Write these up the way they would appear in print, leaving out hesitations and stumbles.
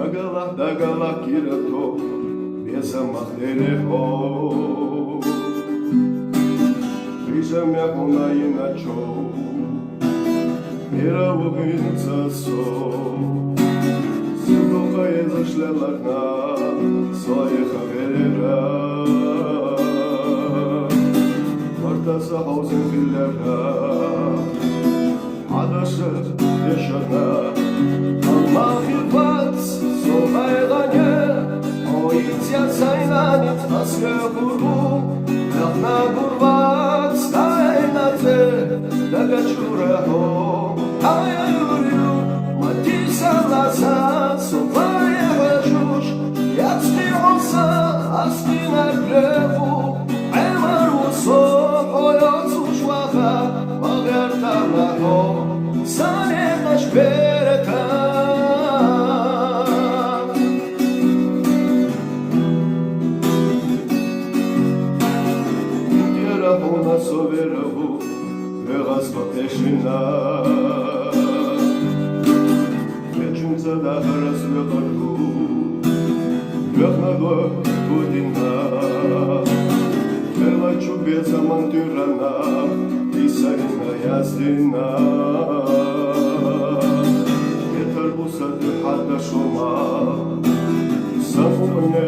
დაგალა კირათო მესამახდერეო ვიზამია ხონაინაჩო ერავოგინცასო სულოხა ეზაშლელახნა სოე ხავერერა ვარტასა ჰაუზენ ხილერა ადაშა ეშანა ამახილფაც სოხაეღანე ოიცია საინანით ასლეღურუ ნახნა გურვაც დაენაძე დაგაჩურაჰო აიურიუ მათისალასა სოხაეღაშუშ იაცნიოსა ასტინარგლევუ ემარუსო ოიოცუშვახა მაგერთამაჰო სანეღაშ ბერეთა სოვერაჰუ ვეღას ვაკეშინა მეჩუნცა დაჰარას ვეღარჰუ ვეღნადო გუდინა ელაჩუ ბეზამანტირანა ისაგნა იასდინა ეთარბუსა ჰადა შომა საფუნე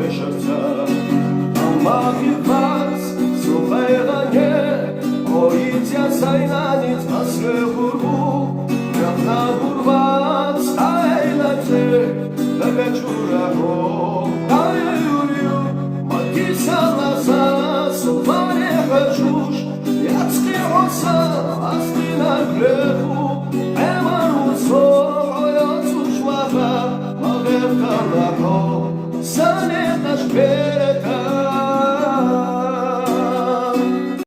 ეშაცა ამაღიფაც სოხაეღანე ოიცია საინანით ასლეღურუ ნახნა გურვაც აილაძე დაგაჩურაჰო აიურიუ მათისალასა სოხაეღაშუშ იაცნიოსა ასტინარგლევუ ემარუსო ოიოცუშვახა მაგერთამაჰო სანეღაშ ბერეთა